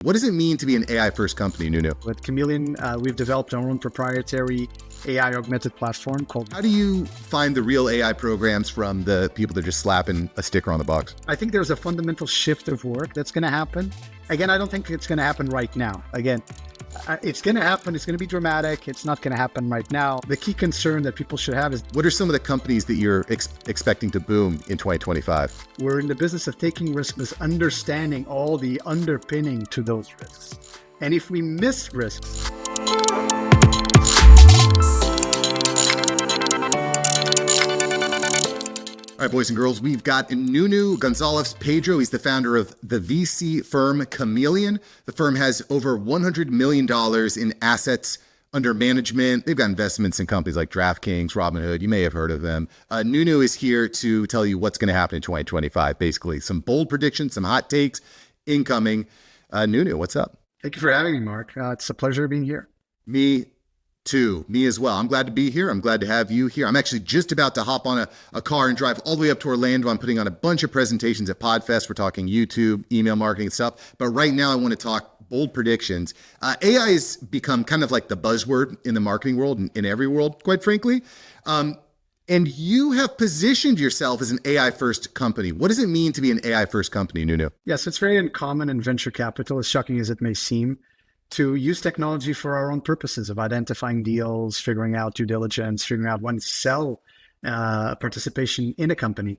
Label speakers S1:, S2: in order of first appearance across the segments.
S1: What does it mean to be an AI-first company, Nuno?
S2: With Chamaeleon, we've developed our own proprietary AI augmented platform called...
S1: How do you find the real AI programs from the people that are just slapping a sticker on the box?
S2: I think there's a fundamental shift of work that's going to happen. Again, I don't think it's going to happen right now. Again, it's going to happen. It's going to be dramatic. It's not going to happen right now. The key concern that people should have is...
S1: What are some of the companies that you're expecting to boom in 2025?
S2: We're in the business of taking risks, understanding all the underpinning to those risks. And if we miss risks...
S1: All right, boys and girls, we've got Nuno Goncalves Pedro. He's the founder of the VC firm Chamaeleon. The firm has over $100 million in assets under management. They've got investments in companies like DraftKings, Robinhood. You may have heard of them. Nuno is here to tell you what's going to happen in 2025. Basically, some bold predictions, some hot takes incoming. Nuno, what's up?
S2: Thank you for having me, Mark. It's a pleasure being here.
S1: Me too. Me as well. I'm glad to be here. I'm glad to have you here. I'm actually just about to hop on a car and drive all the way up to Orlando. I'm putting on a bunch of presentations at PodFest. We're talking YouTube, email marketing and stuff. But right now I want to talk bold predictions. AI has become kind of like the buzzword in the marketing world and in every world, quite frankly. And you have positioned yourself as an AI-first company. What does it mean to be an AI-first company, Nuno?
S2: Yes, it's very uncommon in venture capital, as shocking as it may seem, to use technology for our own purposes of identifying deals, figuring out due diligence, figuring out when to sell participation in a company.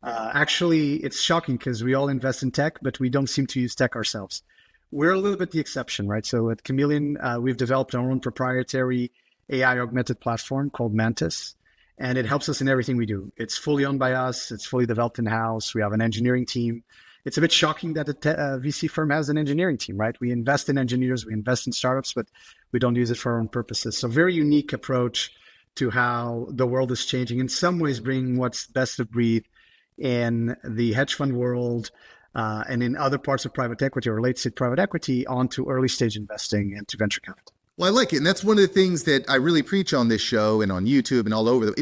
S2: Actually, it's shocking because we all invest in tech, but we don't seem to use tech ourselves. We're a little bit the exception, right? So at Chamaeleon, we've developed our own proprietary AI augmented platform called Mantis, and it helps us in everything we do. It's fully owned by us. It's fully developed in-house. We have an engineering team. It's a bit shocking that a VC firm has an engineering team, right? We invest in engineers, we invest in startups, but we don't use it for our own purposes. So very unique approach to how the world is changing. In some ways, bringing what's best of breed in the hedge fund world and in other parts of private equity or late stage private equity onto early stage investing and to venture capital.
S1: Well, I like it. And that's one of the things that I really preach on this show and on YouTube and all over.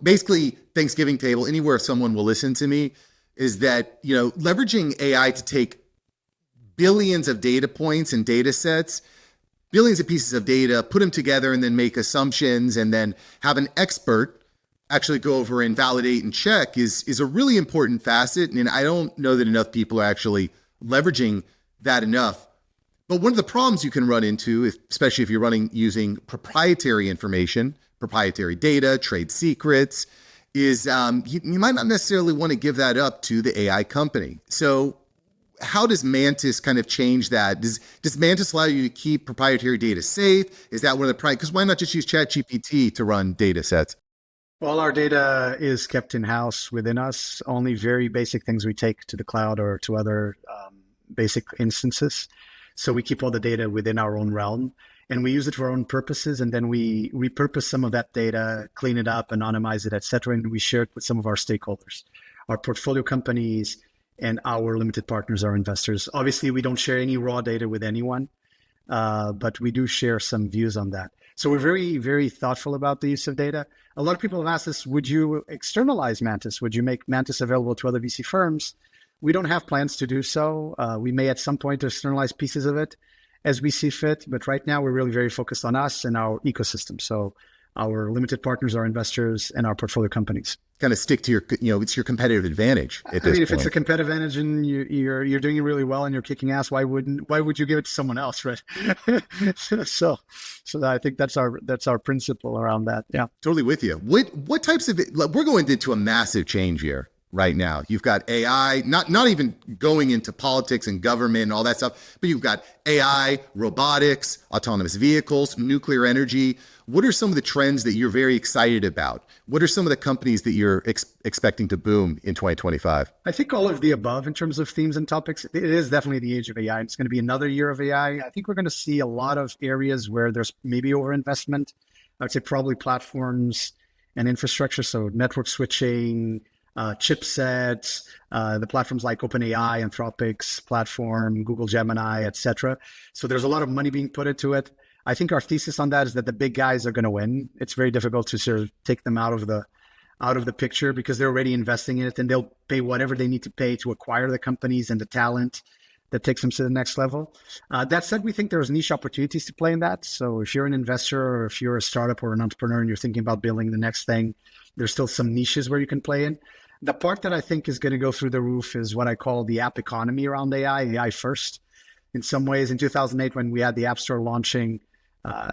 S1: Basically, Thanksgiving table, anywhere someone will listen to me, is that, leveraging AI to take billions of data points and data sets, billions of pieces of data, put them together and then make assumptions and then have an expert actually go over and validate and check is a really important facet. And I don't know that enough people are actually leveraging that enough. But one of the problems you can run into, especially if you're using proprietary information, proprietary data, trade secrets, is you might not necessarily want to give that up to the AI company. So how does Mantis kind of change that? Does Mantis allow you to keep proprietary data safe? Is that one of the because why not just use ChatGPT to run data sets?
S2: Well, our data is kept in-house within us. Only very basic things we take to the cloud or to other basic instances. So we keep all the data within our own realm. And we use it for our own purposes, and then we repurpose some of that data, clean it up, anonymize it, et cetera, and we share it with some of our stakeholders, our portfolio companies, and our limited partners, our investors. Obviously, we don't share any raw data with anyone, but we do share some views on that. So we're very, very thoughtful about the use of data. A lot of people have asked us, would you externalize Mantis? Would you make Mantis available to other VC firms? We don't have plans to do so. We may at some point externalize pieces of it as we see fit. But right now, we're really very focused on us and our ecosystem. So our limited partners, our investors, and our portfolio companies.
S1: Kind of stick to your, it's your competitive advantage at this point.
S2: If it's a competitive advantage and you're doing it really well and you're kicking ass, why would you give it to someone else, right? so I think that's our principle around that. Yeah,
S1: totally with you. What types of we're going into a massive change here. Right now, you've got AI, not even going into politics and government and all that stuff, but you've got AI, robotics, autonomous vehicles, nuclear energy. What are some of the trends that you're very excited about? What are some of the companies that you're expecting to boom in 2025? I
S2: think all of the above in terms of themes and topics. It is definitely the age of AI. It's going to be another year of AI. I think we're going to see a lot of areas where there's maybe overinvestment. I would say probably platforms and infrastructure, so network switching, chipsets, the platforms like OpenAI, Anthropic's platform, Google Gemini, et cetera. So there's a lot of money being put into it. I think our thesis on that is that the big guys are going to win. It's very difficult to sort of take them out of the picture because they're already investing in it, and they'll pay whatever they need to pay to acquire the companies and the talent that takes them to the next level. That said, we think there's niche opportunities to play in that. So if you're an investor or if you're a startup or an entrepreneur and you're thinking about building the next thing, there's still some niches where you can play in. The part that I think is going to go through the roof is what I call the app economy around AI first. In some ways, in 2008, when we had the App Store launching,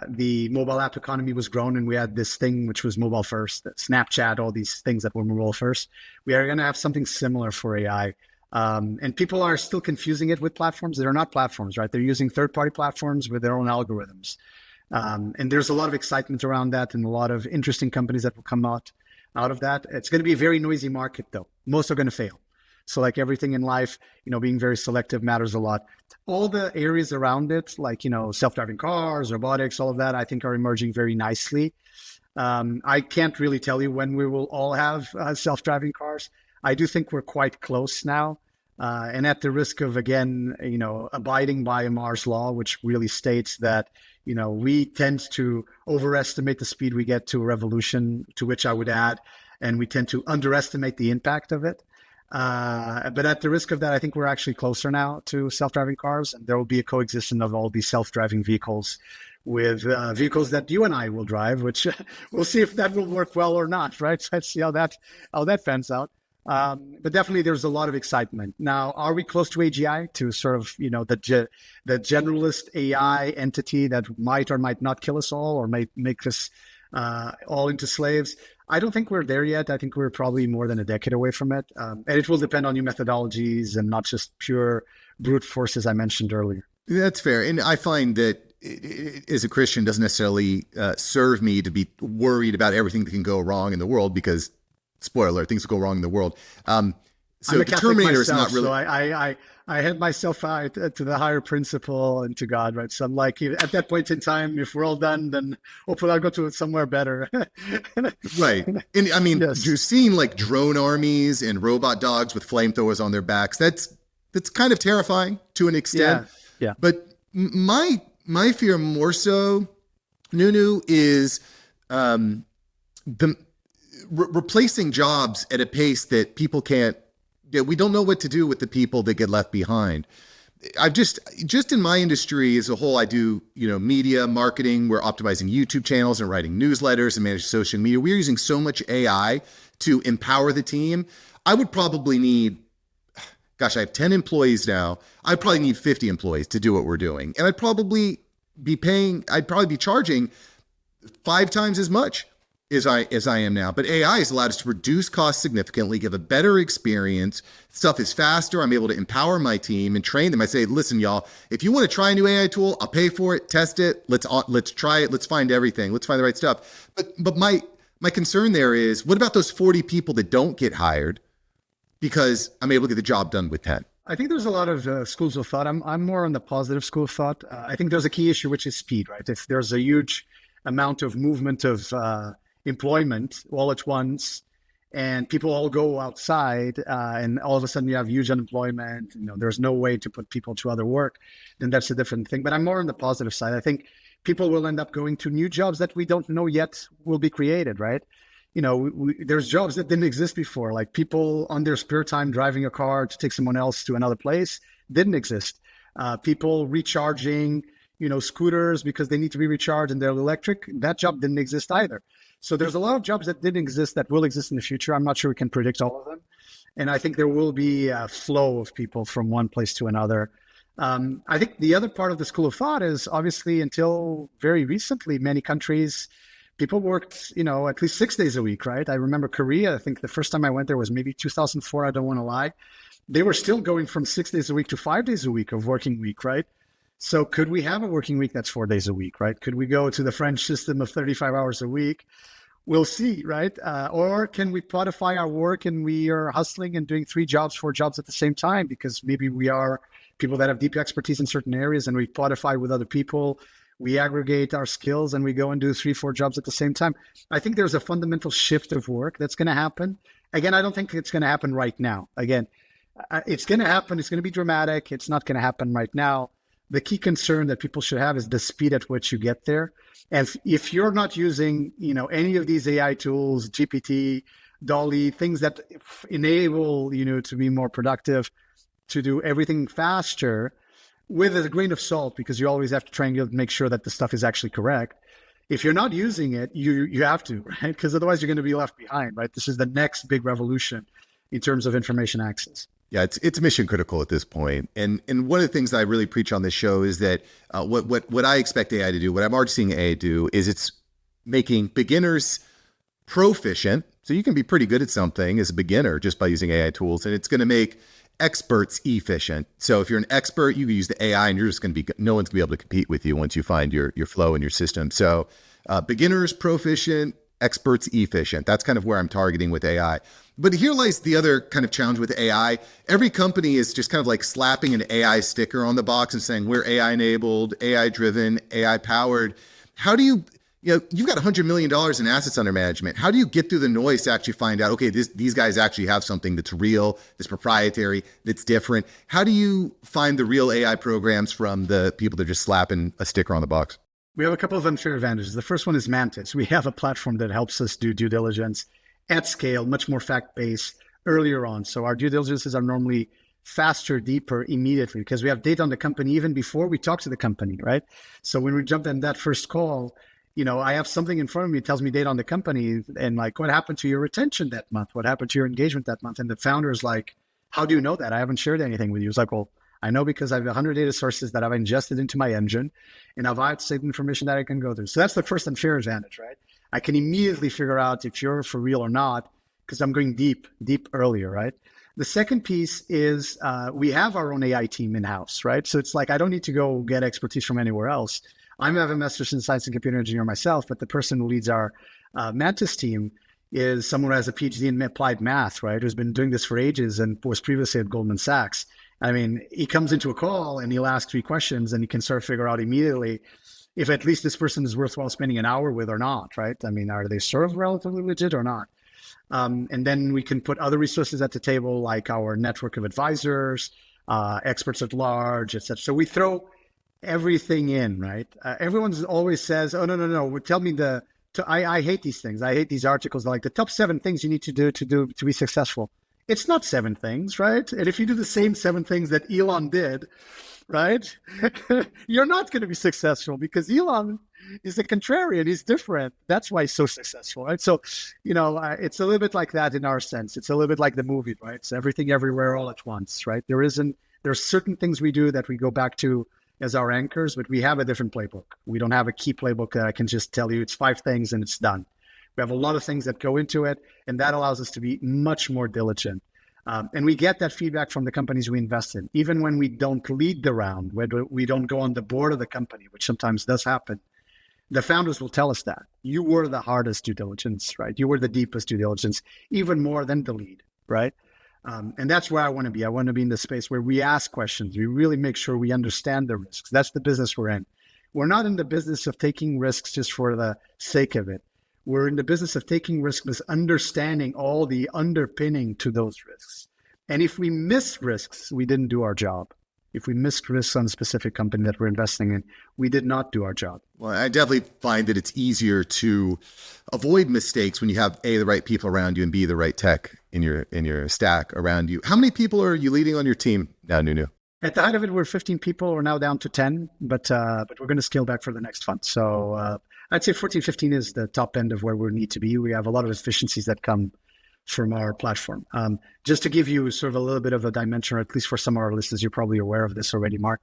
S2: the mobile app economy was grown, and we had this thing which was mobile first, Snapchat, all these things that were mobile first. We are going to have something similar for AI. And people are still confusing it with platforms. They're not platforms, right? They're using third-party platforms with their own algorithms. And there's a lot of excitement around that and a lot of interesting companies that will come out of that. It's going to be a very noisy market, though. Most are going to fail. So like everything in life, being very selective matters a lot. All the areas around it, like, self-driving cars, robotics, all of that, I think are emerging very nicely. I can't really tell you when we will all have self-driving cars. I do think we're quite close now. And at the risk of, again, abiding by Amar's law, which really states that, we tend to overestimate the speed we get to a revolution, to which I would add, and we tend to underestimate the impact of it. But at the risk of that, I think we're actually closer now to self-driving cars, and there will be a coexistence of all these self-driving vehicles with vehicles that you and I will drive, which we'll see if that will work well or not, right? So let's see how that pans out. But definitely there's a lot of excitement. Now, are we close to AGI, to sort of, the generalist AI entity that might or might not kill us all or might make us all into slaves? I don't think we're there yet. I think we're probably more than a decade away from it. And it will depend on new methodologies and not just pure brute force, as I mentioned earlier.
S1: That's fair. And I find that as a Christian doesn't necessarily serve me to be worried about everything that can go wrong in the world, because spoiler alert, things will go wrong in the world. So
S2: I'm a Catholic
S1: Terminator
S2: myself,
S1: is not really.
S2: So I had myself out to the higher principle and to God, right? So I'm like, at that point in time, if we're all done, then hopefully I'll go to somewhere better.
S1: Right. And I mean,
S2: Yes.
S1: you're seeing like drone armies and robot dogs with flamethrowers on their backs. That's kind of terrifying to an extent.
S2: Yeah.
S1: But my fear more so, Nuno, is replacing jobs at a pace that people can't. We don't know what to do with the people that get left behind. I've just in my industry as a whole, I do, media marketing. We're optimizing YouTube channels and writing newsletters and manage social media. We're using so much AI to empower the team. I would probably need, I have 10 employees now. I'd probably need 50 employees to do what we're doing. And I'd probably be charging 5 times as much as I am now. But AI has allowed us to reduce costs significantly, give a better experience. Stuff is faster. I'm able to empower my team and train them. I say, listen, y'all, if you want to try a new AI tool, I'll pay for it, test it. Let's try it. Let's find everything. Let's find the right stuff. But my concern there is, what about those 40 people that don't get hired because I'm able to get the job done with 10?
S2: I think there's a lot of schools of thought. I'm more on the positive school of thought. I think there's a key issue, which is speed, right? If there's a huge amount of movement of employment all at once, and people all go outside, and all of a sudden you have huge unemployment, there's no way to put people to other work, then that's a different thing. But I'm more on the positive side. I think people will end up going to new jobs that we don't know yet will be created, right? There's jobs that didn't exist before, like people on their spare time driving a car to take someone else to another place didn't exist. People recharging, scooters because they need to be recharged and they're electric, that job didn't exist either. So there's a lot of jobs that didn't exist that will exist in the future. I'm not sure we can predict all of them. And I think there will be a flow of people from one place to another. I think the other part of the school of thought is, obviously, until very recently, many countries, people worked, at least 6 days a week, right? I remember Korea. I think the first time I went there was maybe 2004. I don't want to lie. They were still going from 6 days a week to 5 days a week of working week, right? So could we have a working week that's 4 days a week, right? Could we go to the French system of 35 hours a week? We'll see, right? Or can we codify our work and we are hustling and doing 3 jobs, 4 jobs at the same time, because maybe we are people that have deep expertise in certain areas and we codify with other people. We aggregate our skills and we go and do 3, 4 jobs at the same time. I think there's a fundamental shift of work that's going to happen. Again, I don't think it's going to happen right now. Again, it's going to happen. It's going to be dramatic. It's not going to happen right now. The key concern that people should have is the speed at which you get there. And if you're not using, any of these AI tools, GPT, DALL-E, things that enable, to be more productive, to do everything faster with a grain of salt, because you always have to triangulate and make sure that the stuff is actually correct. If you're not using it, you have to, right? Because otherwise you're going to be left behind, right? This is the next big revolution in terms of information access.
S1: Yeah, it's mission critical at this point. And one of the things that I really preach on this show is that what I expect AI to do, what I'm already seeing AI do, is it's making beginners proficient. So you can be pretty good at something as a beginner just by using AI tools, and it's going to make experts efficient. So if you're an expert, you can use the AI and you're just going to be, no one's going to be able to compete with you once you find your flow in your system. So beginners proficient, experts efficient. That's kind of where I'm targeting with AI. But here lies the other kind of challenge with AI. Every company is just kind of like slapping an AI sticker on the box and saying we're AI enabled, AI driven, AI powered. How do you you've got $100 million in assets under management. How do you get through the noise to actually find out, okay, these guys actually have something that's real, that's proprietary, that's different? How do you find the real AI programs from the people that are just slapping a sticker on the box?
S2: We have a couple of unfair advantages. The first one is Mantis. We have a platform that helps us do due diligence at scale, much more fact-based earlier on. So our due diligences are normally faster, deeper, immediately, because we have data on the company even before we talk to the company, right? So when we jump in that first call, I have something in front of me, it tells me data on the company and like, what happened to your retention that month? What happened to your engagement that month? And the founder is like, how do you know that? I haven't shared anything with you. It's like, well, I know because I have 100 data sources that I've ingested into my engine, and I've had saved information that I can go through. So that's the first unfair advantage, right? I can immediately figure out if you're for real or not, because I'm going deep earlier, right? The second piece is we have our own AI team in-house, right? So it's like, I don't need to go get expertise from anywhere else. I have a master's in science and computer engineer myself, but the person who leads our Mantis team is someone who has a PhD in applied math, right? Who's been doing this for ages and was previously at Goldman Sachs. I mean, he comes into a call and he'll ask 3 questions and he can sort of figure out immediately if at least this person is worthwhile spending an hour with or not, right? I mean, are they sort of relatively legit or not? And then we can put other resources at the table, like our network of advisors, experts at large, et cetera. So we throw everything in, right? Everyone always says, oh, no. Tell me I hate these things. I hate these articles like the top 7 things you need to do to be successful. It's not 7 things, right? And if you do the same 7 things that Elon did, right, you're not going to be successful because Elon is a contrarian. He's different. That's why he's so successful, right? So, it's a little bit like that in our sense. It's a little bit like the movie, right? It's everything everywhere all at once, right? There's certain things we do that we go back to as our anchors, but we have a different playbook. We don't have a key playbook that I can just tell you it's 5 things and it's done. We have a lot of things that go into it, and that allows us to be much more diligent. And we get that feedback from the companies we invest in. Even when we don't lead the round, when we don't go on the board of the company, which sometimes does happen, the founders will tell us that. You were the hardest due diligence, right? You were the deepest due diligence, even more than the lead, right? And that's where I want to be. I want to be in the space where we ask questions. We really make sure we understand the risks. That's the business we're in. We're not in the business of taking risks just for the sake of it. We're in the business of taking risks, but understanding all the underpinning to those risks. And if we miss risks, we didn't do our job. If we missed risks on a specific company that we're investing in, we did not do our job.
S1: Well, I definitely find that it's easier to avoid mistakes when you have A, the right people around you, and B, the right tech in your stack around you. How many people are you leading on your team now, Nuno?
S2: At the height of it, we're 15 people. We're now down to 10, but we're going to scale back for the next fund. So I'd say 14, 15 is the top end of where we need to be. We have a lot of efficiencies that come from our platform. Just to give you sort of a little bit of a dimension, or at least for some of our listeners, you're probably aware of this already, Mark.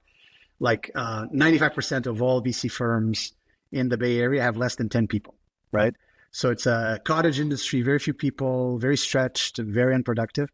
S2: Like 95% of all VC firms in the Bay Area have less than 10 people, right? So it's a cottage industry, very few people, very stretched, very unproductive.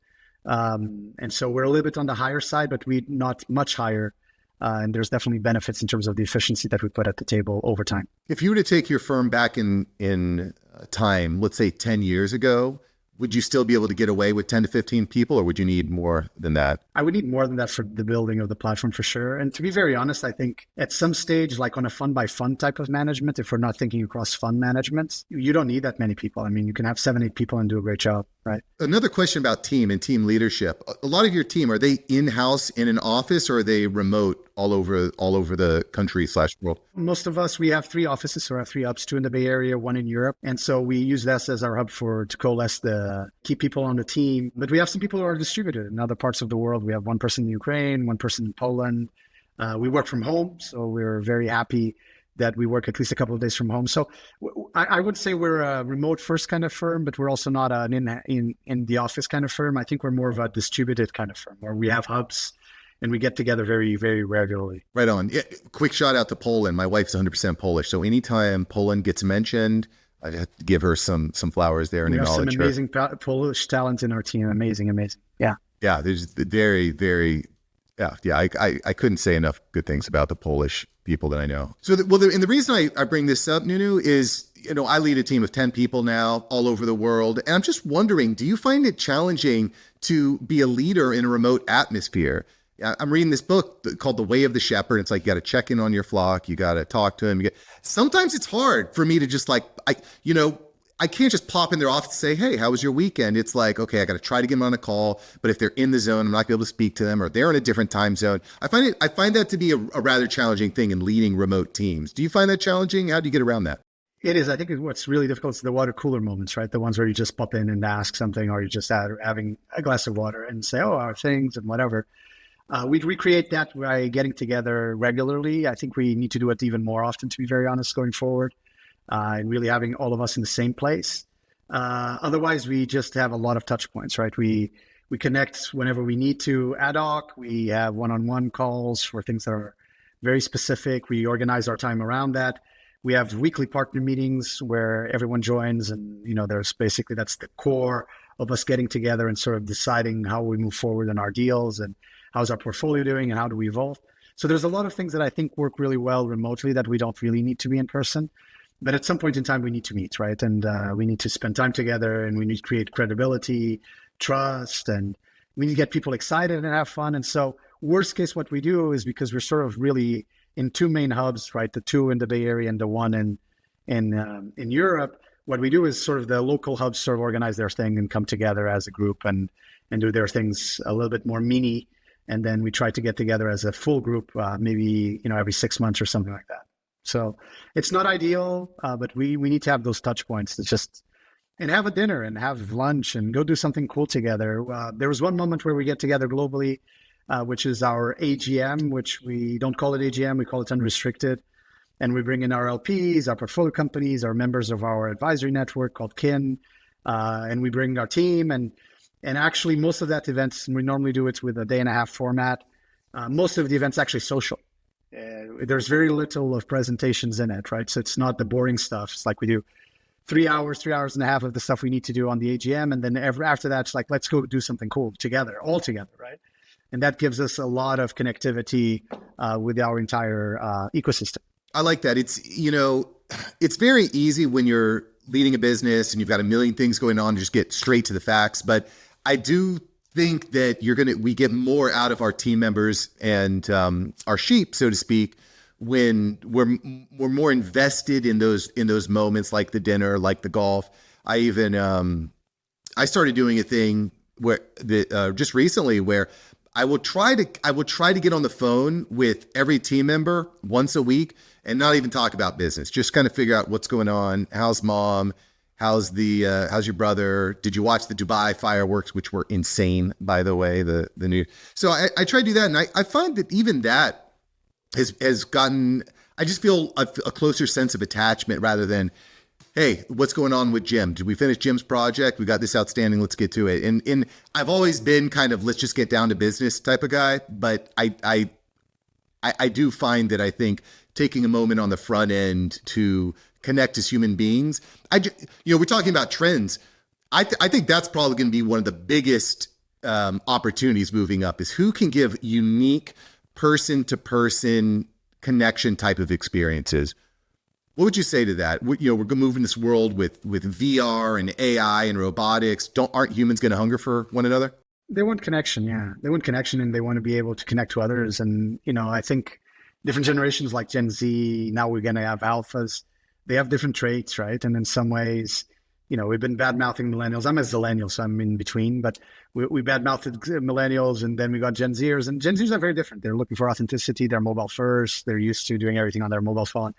S2: And so we're a little bit on the higher side, but we're not much higher. And there's definitely benefits in terms of the efficiency that we put at the table over time.
S1: If you were to take your firm back in time, let's say 10 years ago, would you still be able to get away with 10 to 15 people, or would you need more than that?
S2: I would need more than that for the building of the platform for sure. And to be very honest, I think at some stage, like on a fund by fund type of management, if we're not thinking across fund management, you don't need that many people. I mean, you can have 7, 8 people and do a great job, right?
S1: Another question about team and team leadership. A lot of your team, are they in-house in an office, or are they remote all over the country / world?
S2: Most of us, we have 3 offices, so we have 3 hubs, 2 in the Bay Area, 1 in Europe. And so we use that as our hub to coalesce the keep people on the team. But we have some people who are distributed in other parts of the world. We have one person in Ukraine, one person in Poland. We work from home, so we're very happy that we work at least a couple of days from home. So I would say we're a remote first kind of firm, but we're also not an in the office kind of firm. I think we're more of a distributed kind of firm where we have hubs and we get together very, very regularly.
S1: Right on. Yeah, quick shout out to Poland. My wife's 100% Polish. So anytime Poland gets mentioned, I have to give her some flowers there and
S2: we have
S1: acknowledge
S2: some amazing Polish talent in our team. Amazing. Yeah.
S1: Yeah. There's very, very, yeah. I couldn't say enough good things about the Polish people that I know. So, and the reason I bring this up, Nuno, is, I lead a team of 10 people now all over the world. And I'm just wondering, do you find it challenging to be a leader in a remote atmosphere? I'm reading this book called The Way of the Shepherd. It's like, you got to check in on your flock. You got to talk to them. Sometimes it's hard for me to just I can't just pop in their office and say, hey, how was your weekend? It's like, okay, I got to try to get them on a call. But if they're in the zone, I'm not going to be able to speak to them, or they're in a different time zone. I find that to be a rather challenging thing in leading remote teams. Do you find that challenging? How do you get around that?
S2: It is. I think what's really difficult is the water cooler moments, right? The ones where you just pop in and ask something, or you just having a glass of water and say, oh, our things and whatever. We recreate that by getting together regularly. I think we need to do it even more often, to be very honest, going forward, and really having all of us in the same place. Otherwise, we just have a lot of touch points, right? We connect whenever we need to ad hoc. We have one-on-one calls for things that are very specific. We organize our time around that. We have weekly partner meetings where everyone joins, and there's basically, that's the core of us getting together and sort of deciding how we move forward in our deals and how's our portfolio doing and how do we evolve. So there's a lot of things that I think work really well remotely that we don't really need to be in person. But at some point in time, we need to meet, right? And we need to spend time together, and we need to create credibility, trust, and we need to get people excited and have fun. And so worst case, what we do is, because we're sort of really in two main hubs, right? The two in the Bay Area and the one in Europe. What we do is sort of the local hubs sort of organize their thing and come together as a group and do their things a little bit more mini. And then we try to get together as a full group, maybe, every 6 months or something like that. So it's not ideal, but we need to have those touch points and have a dinner and have lunch and go do something cool together. There was one moment where we get together globally, which is our AGM, which we don't call it AGM, we call it unrestricted. And we bring in our LPs, our portfolio companies, our members of our advisory network called KIN, and we bring our team. And actually, most of that events, we normally do it with a day and a half format. Most of the events actually social. There's very little of presentations in it, right? So it's not the boring stuff. It's like we do 3 hours and a half of the stuff we need to do on the AGM. And then after that, it's like, let's go do something cool together, all together, right? And that gives us a lot of connectivity with our entire ecosystem.
S1: I like that. It's very easy when you're leading a business and you've got a million things going on to just get straight to the facts. But I do think that we get more out of our team members and our sheep, so to speak, when we're more invested in those moments, like the dinner, like the golf. I even I started doing a thing where just recently where I will try to get on the phone with every team member once a week and not even talk about business. Just kind of figure out what's going on. How's mom? How's your brother? Did you watch the Dubai fireworks, which were insane, by the way, the new. So I try to do that. And I find that even that has gotten, I just feel a closer sense of attachment rather than, hey, what's going on with Jim? Did we finish Jim's project? We got this outstanding. Let's get to it. And I've always been kind of, let's just get down to business type of guy. But I do find that I think taking a moment on the front end to connect as human beings. We're talking about trends. I think that's probably going to be one of the biggest opportunities moving up, is who can give unique person-to-person connection type of experiences. What would you say to that? We're going to move in this world with VR and AI and robotics. Aren't humans going to hunger for one another?
S2: They want connection, yeah. They want connection, and they want to be able to connect to others. And, I think different generations like Gen Z, now we're going to have alphas. They have different traits, right? And in some ways, we've been bad-mouthing millennials. I'm a zillennial, so I'm in between. But we bad-mouthed millennials, and then we got Gen Zers. And Gen Zers are very different. They're looking for authenticity. They're mobile first. They're used to doing everything on their mobile phone.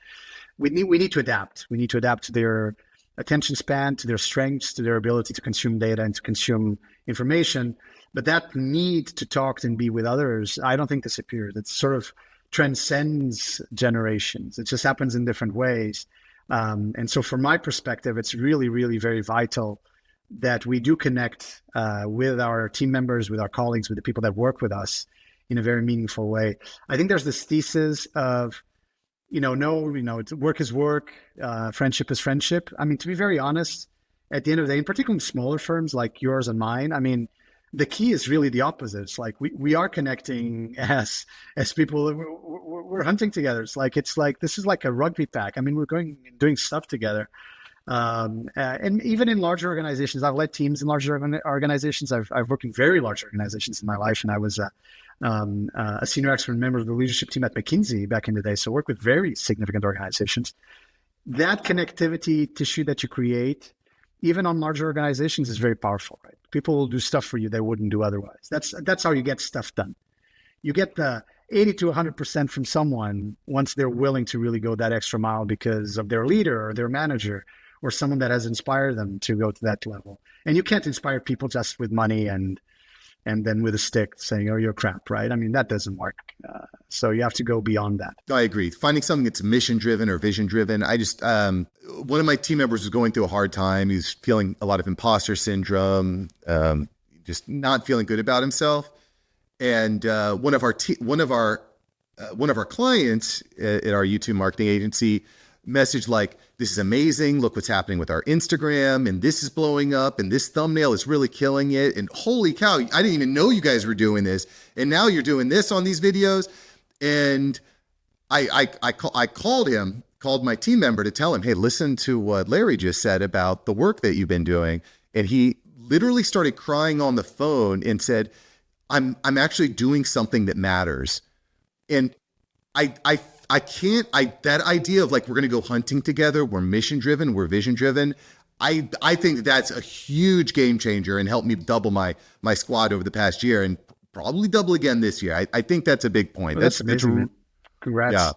S2: We need to adapt. We need to adapt to attention span, to their strengths, to their ability to consume data and to consume information. But that need to talk and be with others, I don't think disappears. It sort of transcends generations. It just happens in different ways. And so from my perspective, it's really, really very vital that we do connect with our team members, with our colleagues, with the people that work with us in a very meaningful way. I think there's this thesis of, work is work, friendship is friendship. I mean, to be very honest, at the end of the day, in particular in smaller firms like yours and mine, I mean, the key is really the opposite. It's like we are connecting as people. We're hunting together. It's like this is like a rugby pack. I mean, we're going and doing stuff together. And even in larger organizations, I've led teams in larger organizations. I've worked in very large organizations in my life, and I was a senior expert member of the leadership team at McKinsey back in the day. So I work with very significant organizations. That connectivity tissue that you create, even on larger organizations, is very powerful, right? People will do stuff for you they wouldn't do otherwise. That's how you get stuff done. You get the 80 to 100% from someone once they're willing to really go that extra mile because of their leader or their manager or someone that has inspired them to go to that level. And you can't inspire people just with money and then with a stick saying, oh, you're crap, right? I mean, that doesn't work. So you have to go beyond that.
S1: I agree. Finding something that's mission-driven or vision-driven. I just, one of my team members was going through a hard time. He was feeling a lot of imposter syndrome, just not feeling good about himself. And one of our clients at our YouTube marketing agency messaged like, this is amazing. Look what's happening with our Instagram, and this is blowing up, and this thumbnail is really killing it. And holy cow, I didn't even know you guys were doing this. And now you're doing this on these videos. And I called my team member to tell him, hey, listen to what Larry just said about the work that you've been doing. And he literally started crying on the phone and said, I'm actually doing something that matters. And that idea of like, we're going to go hunting together, we're mission driven, we're vision driven. I think that's a huge game changer and helped me double my squad over the past year and probably double again this year. I think that's a big point.
S2: Well, that's amazing. Congrats.
S1: Yeah.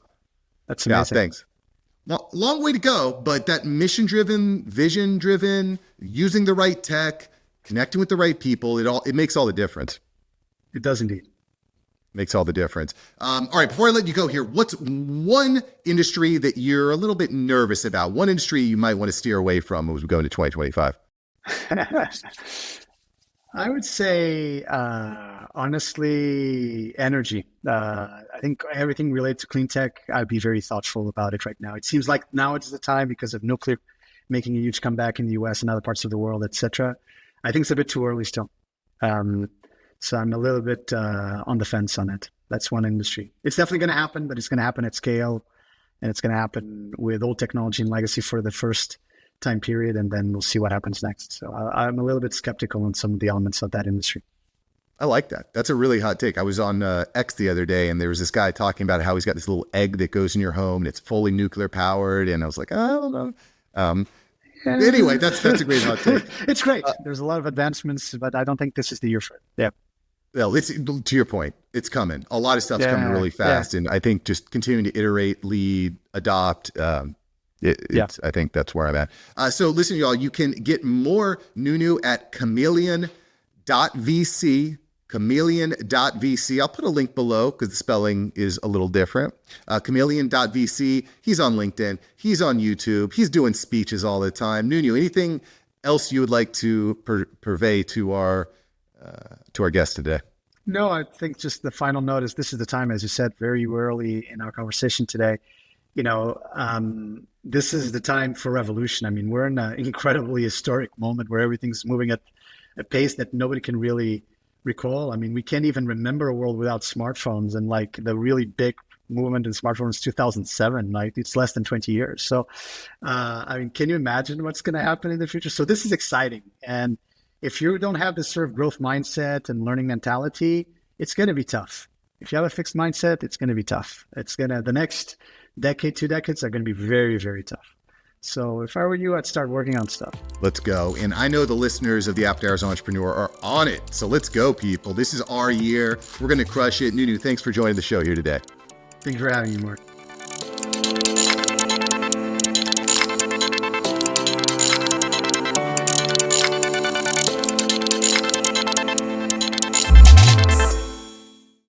S2: That's amazing.
S1: Yeah, thanks. Well, long way to go, but that mission driven, vision driven, using the right tech, connecting with the right people, it makes all the difference.
S2: It does indeed.
S1: Makes all the difference. All right, before I let you go here, what's one industry that you're a little bit nervous about? One industry you might want to steer away from as we go into 2025?
S2: I would say, honestly, energy. I think everything related to clean tech, I'd be very thoughtful about it right now. It seems like now it's the time because of nuclear making a huge comeback in the US and other parts of the world, etc. I think it's a bit too early still. So I'm a little bit on the fence on it. That's one industry. It's definitely going to happen, but it's going to happen at scale, and it's going to happen with old technology and legacy for the first time period, and then we'll see what happens next. So I'm a little bit skeptical on some of the elements of that industry.
S1: I like that. That's a really hot take. I was on X the other day, and there was this guy talking about how he's got this little egg that goes in your home, and it's fully nuclear powered, and I was like, I don't know. Anyway, that's a great hot take.
S2: It's great. There's a lot of advancements, but I don't think this is the year for it. Yeah.
S1: Well, it's to your point. It's coming. A lot of stuff's coming really fast, and I think just continuing to iterate, lead, adopt. I think that's where I'm at. So listen, y'all. You can get more Nuno at chameleon.vc. Chameleon.vc. I'll put a link below because the spelling is a little different. Chameleon.vc. He's on LinkedIn. He's on YouTube. He's doing speeches all the time. Nuno, anything else you would like to purvey to our guest today?
S2: No, I think just the final note is this is the time, as you said, very early in our conversation today. This is the time for revolution. I mean, we're in an incredibly historic moment where everything's moving at a pace that nobody can really recall. I mean, we can't even remember a world without smartphones, and like the really big movement in smartphones 2007, like it's less than 20 years. So, can you imagine what's going to happen in the future? So this is exciting. And if you don't have this sort of growth mindset and learning mentality, it's going to be tough. If you have a fixed mindset, it's going to be tough. The next decade, 2 decades are going to be very, very tough. So if I were you, I'd start working on stuff.
S1: Let's go. And I know the listeners of the After Hours Entrepreneur are on it. So let's go, people. This is our year. We're going to crush it. Nuno, thanks for joining the show here today.
S2: Thanks for having me, Mark.